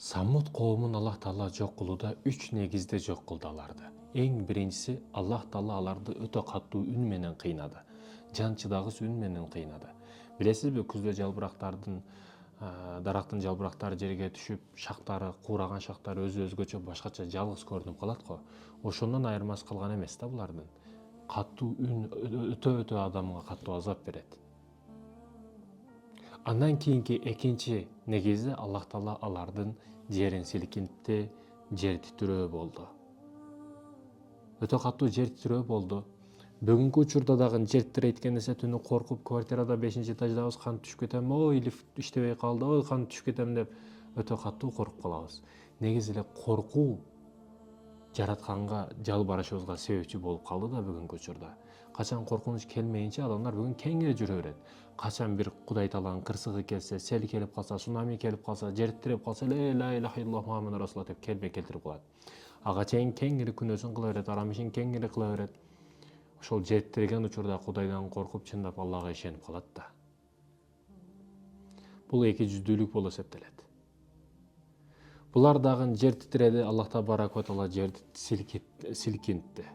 Самут коомун Аллах Таала жок кылууда 3 негизде жок кылды аларды. Эң биринчиси Аллах Таала аларды өтө катуу үн менен кыйнады. Жан чыдагыс үн менен кыйнады. Билесизби, күздө жалбырактардын дарактын жалбырактары жерге түшүп, шактары, куураган шактары өзгөчө башкача жалгыз көрүнүп калат го. Ошондон айырмасы калган эмес да булардын. Катуу үн өтө адамга катуу азап берет. Андан кийинки экинчи негизи Аллах Таала алардын жерин силкинтти, жер титирөө болду. Өтө катуу жер титирөө болду. Бүгүнкү учурда дагы жер титирейт эсе түнү коркуп, квартирада 5-этаждабыз, кантип түшүп кетем, ой лифт иштебей калды, ой кантип түшүп кетем деп өтө катуу коркуп калабыз. Негизи эле коркуу жаратканга жалбарашыбызга себепчи болуп калды да бүгүнкү учурда. Качан коркунуч келмейинче адамдар бүгүн кеңири жүрө берет. Качан бир Кудай Тааланын кырсыгы келсе, сел келип калса, цунами келип калса, жер титиреп калса, ла илаха иллаллах Мухаммад расулуллах деп келбей келтирип калат. Ага чейин кеңири күнөөсүн кыла берет, арам ишин кеңири кыла берет. Ошол жер титиреген учурда Кудайдан коркуп, чындап Аллага ишенип калат да. Бул эки жүздүүлүк болуп эсептелет. Булар дагы жер титиреди, Аллах Табарак ва Таала жерди силкинтти.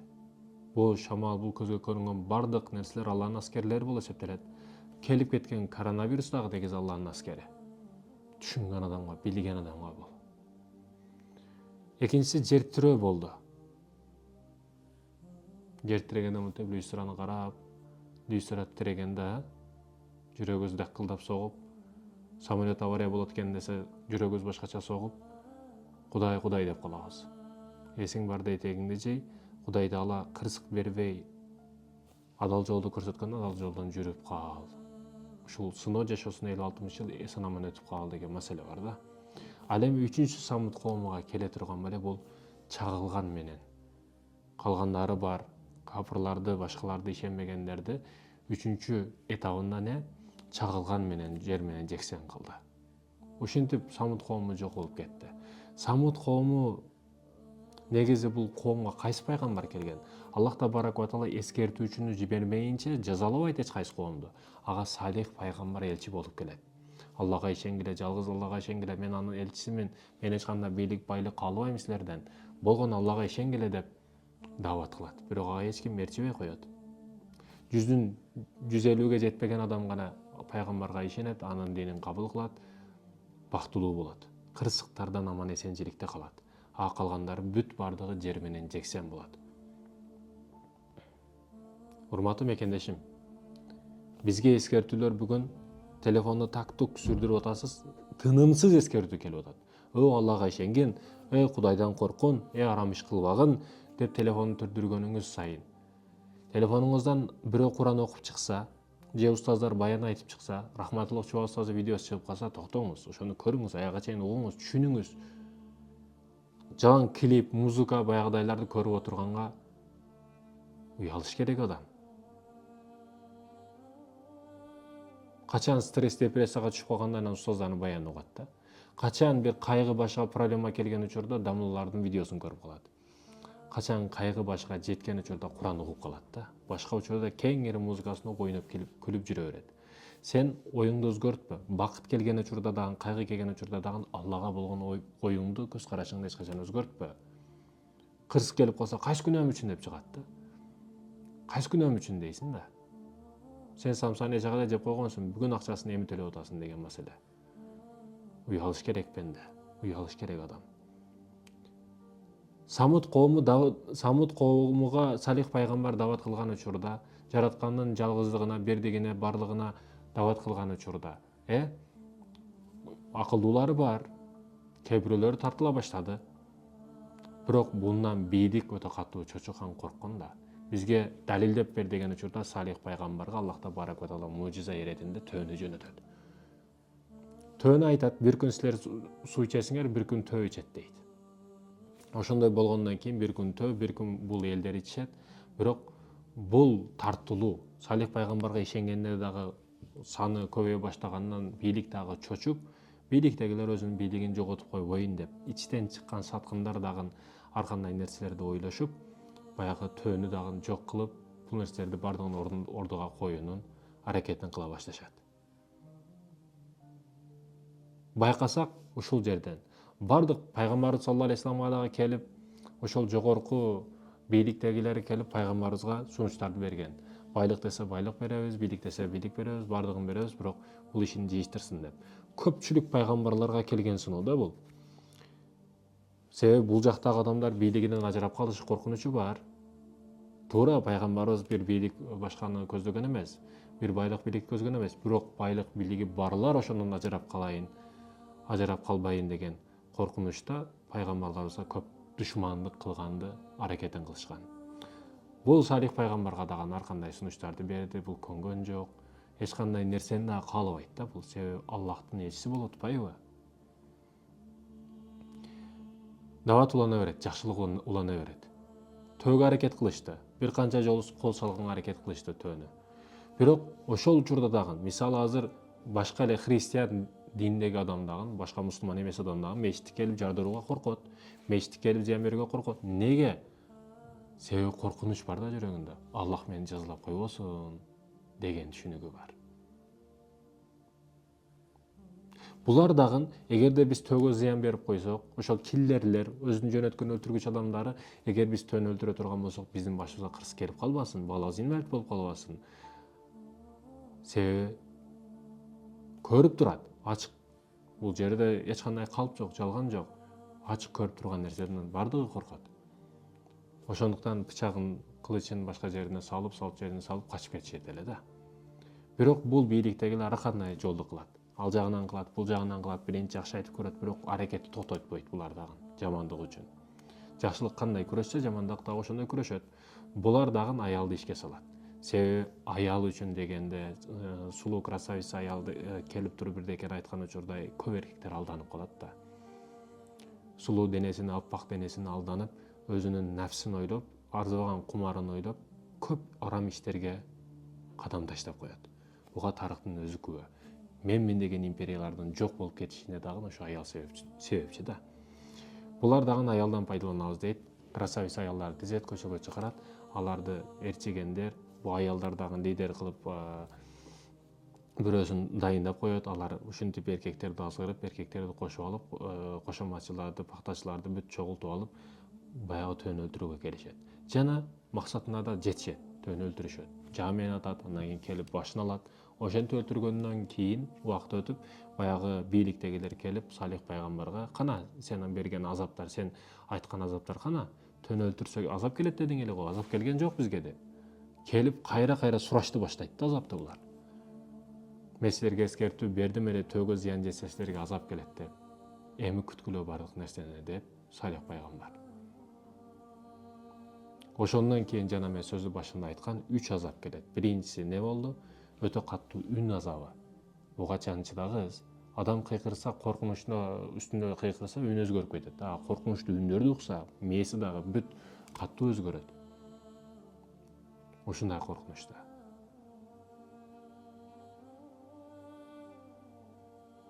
Бул шамал, бул көзгө көрүнгөн бардык нерселер Алланын аскерлери болуп эсептелет. Келип кеткен коронавирус дагы негизи Алланын аскери. Түшүнгөн адамга, билген адамга бул. Экинчиси жер титирөө болду. Жер титирегенде мынтип люстраны карап, люстра титирегенде жүрөгүбүз дакылдап согуп, самолет авария болот экен десе, жүрөгүбүз башкача согуп, Кудай Кудай деп калабыз. Эсиң барда этегиңди жей, Кудай Таала кырсык бербей, адал жолду көрсөткөн, адал жолдон жүрүп кал. Ушул сыноо жашоосуна 56 жыл эсен-аман өтүп кал деген маселе бар да. Ал эми үчүнчү самут коомуга келе турган маселе бул чагылган менен. Калгандары бар, капырларды, башкаларды ишенбегендерди үчүнчү этабында чагылган менен жер менен жексен кылды. Ушинтип самут коому жок болуп кетти. Самут коому негизи бул коомго кайсы пайгамбар келген? Аллах Табарак ва Таала эскертүүчүнү жибермейинче жазалабайт эч кайсы коомду. Ага Салих пайгамбар элчи болуп келет. Аллага ишенгиле, жалгыз Аллага ишенгиле, мен анын элчисимин, мен эч кандай бийлик, байлык каалабайм силерден. Болгону Аллага ишенгиле деп даават кылат. Бирок ага эч ким ээрчибей коет. 150-ге жетпеген адам гана пайгамбарга ишенет, анын динин кабыл кылат, бактылуу болот. Кырсыктардан аман эсенчиликте калат. А калгандары бүт бардыгы жер менен жексен болот. Урматтуу мекендешим, бизге эскертүүлөр бүгүн телефонду так-тук сүрдүрүп атасыз, тынымсыз эскертүү келип атат. Аллага ишенгин, Кудайдан коркун, арам иш кылбагын деп телефонду түрдүргөнүңүз сайын. Телефонуңуздан бирөө Куран окуп чыкса, же устаздар баян айтып чыкса, Рахматуллах Чуба устазы видеосу чыгып калса, токтоңуз, ошону көрүңүз, аяга чейин угуңуз, түшүнүңүз. Жалаң клип, музыка баягыдайларды көрүп отурганга уялыш керек адам. Качан стресс, депрессияга түшүп калганда анан устаздардын баянын угат да. Качан бир кайгы башка проблема келген учурда дамыллардын видеосун көрүп калат. Качан кайгы башка жеткен учурда Куран угуп калат да. Башка учурда кеңири музыкасын угуп, ойноп күлүп жүрө берет. Сен оюңду өзгөртпө. Бакыт келген учурда дагы, кайгы келген учурда дагы Аллага болгон оюңду, көз карашыңды эч качан өзгөртпө. Кырсык келип калса, кайсы күнөөм үчүн деп чыгат да. Кайсы күнөөм үчүн дейсиң да. Сен самсаны эч жагада жеп койгонсуң, бүгүн акчасын эми төлөп атасың деген маселе. Уялыш керек бенде, уялыш керек адам. Самут коомуга Салих пайгамбар даават кылган учурда, жараткандын жалгыздыгына, бирдигине, барлыгына даават кылган учурда, акылдуулары бар, кээ бирөөлөрү тартыла баштады. Бирок bundan бийлик өтө катуу чочуккан, корккон да. Бизге далилдеп бер деген учурда Салих пайгамбарга Аллах Табарак ва Таала мужиза иретинде төөнү жөнөтөт. Төөнү айтат, бир күн силер суу ичесиңер, бир күн төө ичет дейт. Ошондой болгондон кийин бир күн төө, бир күн бул элдер ичет. Бирок бул тартылуу. Салих пайгамбарга ишенгенде дагы саны көбөйө баштагандан бийлик дагы чочуп, бийликтегилер өзүнүн бийлигин жоготуп койбойн деп, ичтен чыккан саткындар дагы ар кандай нерселерди ойлошуп, баягы төөнү дагы жок кылып, бул нерселерди бардыгын ордуга коюунун аракетин кыла башташат. Байкасак ушул жерден Бардык пайгамбарыбыз саллаллаху алейхи вассаламга дагы келип, ошол жогорку бийликтегилер келип пайгамбарыбызга сунуштарды берген. Байлык десе байлык беребиз, бийлик десе бийлик беребиз, бардыгын беребиз, бирок бул ишин жыйыштырсын деп. Көпчүлүк пайгамбарларга келген сыноо да бул. Себеби бул жактагы адамдар бийлигинен ажырап калышы коркунучу бар. Туура, пайгамбарыбыз бир бийлик башканы көздөгөн эмес, бир байлык бийлик көзгөн эмес, бирок байлык бийлиги барлар ошондон ажырап калбайын деген коркунучта пайгамбарларыбызга көп душмандык кылганды аракетин кылышкан. Бул Салих пайгамбарга дагы ар кандай сунуштарды берди, бул көнгөн жок. Эч кандай нерсени да каалабайт да, бул себеби Аллахтын элчиси болуп атпайбы? Дават улана берет, жакшылык улана берет. Төөгө аракет кылышты. Бир канча жолу кол салганга аракет кылышты төөнү. Бирок ошол учурда дагы, мисалы азыр башка эле христиан диндеги адам дагы, башка мусулман эмес адам дагы мечитке келип жардырууга коркот. Мечитке келип зыян берүүгө коркот. Неге? Себеби коркунуч бар да жүрөгүндө. Аллах мени жазалап койбосун деген түшүнүгү бар. Булар дагы эгерде биз төөгө зыян берип койсок, ошол киллерлер, өзүн жөнөткөн өлтүргүч адамдары эгер биз төөнү өлтүрө турган болсок, биздин башыбызга кырс келип калбасын, баласы инвалид болуп калбасын. Себеби көрүп турат, ачык. Бул жерде эч кандай калп жок, жалган жок. Ачык көрүп турган нерседен бардыгы коркот. Ошондуктан бычагын, кылычын башка жерине салып качып кетишет эле да. Бирок бул бийликтегилер ар кандай жолду кылат. Ал жагынан кылат, бул жагынан кылат, биринчи жакшы айтып көрөт, бирок аракетти токтотпойт булар дагы жамандык үчүн. Жакшылык кандай күрөшсө, жамандык дагы ошондой күрөшөт. Булар дагы аялды ишке салат. Себеби аял үчүн дегенде сулуу красавица аялды келип туруп бирдекени айткан учурда көп эркектер алданып калат да. Сулуу денесин, аппак денесин алданып, өзүнүн нафсин ойлоп, арзыбаган кумарын ойлоп, көп арам иштерге кадам таштап коет. Буга тарыхтын өзү күбө. Мен деген империялардын жок болуп кетишине дагы ошо аял себепчи да. Булар дагы аялдан пайдаланабыз дейт. Красавица аялдарды тизет, көчөгө чыгарат, аларды эрчигендер, бу аялдар дагы лидер кылып бирөөсүн дайындап коет. Алар ушинтип эркектерди азгырып, эркектерди кошуп алып, кошоматчыларды, пактачыларды бүт чогултуп алып, баягы төөнү өлтүрүүгө келишет. Жана максатына да жетишет, төөнү өлтүрүшөт. Жамиен атат, андан кийин келип башын алат. Ошентип өлтүргөндөн кийин убакыт өтүп, баягы бийликтегилер келип Салих пайгамбарга, "Кана сенин берген азаптар, сен айткан азаптар кана? Төөнү өлтүрсөк азап келет дедиң эле го, азап келген жок бизге" деп. Келип кайра сурашты баштайт да азапты булар. Мен силерге эскертүү бердим эле, төөгө зыян жетсе силерге азап келет деп. Эми күткүлө бардык нерсени деп Салих пайгамбар. Ошондон кийин жана мен сөзү башында айткан 3 азап келет. Биринчиси не болду? Өтө каттуу үн азабы. Буга чыдагыз. Адам кыйкырса, коркунучта үстүндө кыйкырса, үн өзгөрүп кетет. Коркунучтуу үндөрдү укса, мээси дагы бүт каттуу өзгөрөт. Ушундай коркунучта.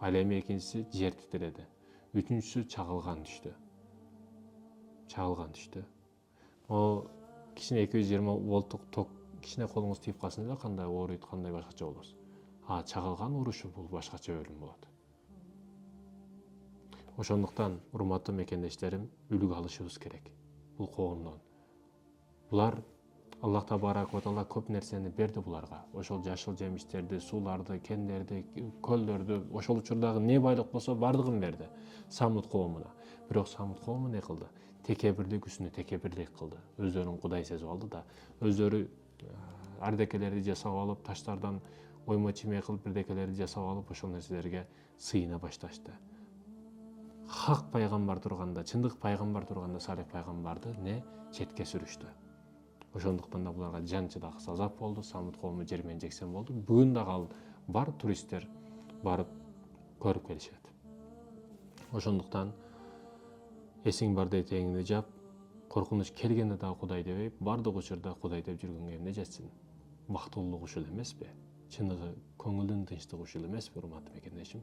Ал эми экинчиси жер титиреди. Үчүнчүсү чагылган түштү. О кичине 220 волттук ток кичине колуңуз тийип калсын эле, кандай ооруйт, кандай башкача болосуз. Чагылган урушу бул башкача өлүм болот. Ошондуктан, урматтуу мекендештерим, үлгү алышыбыз керек бул коомдон. Булар Аллах табарак ва таала көп нерсени берди буларга. Ошол жашыл жемиштерди, сууларды, кендерди, көлдөрдү, ошол учурдагы не байлык болсо бардыгын берди Самут коомуна. Бирок Самут коому не кылды? Текебирлик үстүнө текебирлик кылды. Өздөрүн кудай сезип алды да, өздөрү ардекелерди жасап алып, таштардан оймо чимей кылып бирдекелерди жасап алып, ошол нерселерге сыйына башташты. Хак пайгамбар турганда, чындык пайгамбар турганда Салих пайгамбарды четке сүрүштү. Ошондуктан да буларга жан чыдагыс азап болду, Самут коому жермен жексен болду. Бүгүн дагы ал бар, туристтер барып көрүп келишет. Ошондуктан эсиң бар дейт эңиңди жап, коркунуч келгенде дагы Кудай дебей, бардык учурда Кудай деп жүргөнгө эмне жетсин? Бактылуулук ушул эмеспи? Чыныгы көңүлдүн тынчтыгы ушул эмеспи, урматтуу мекендешим?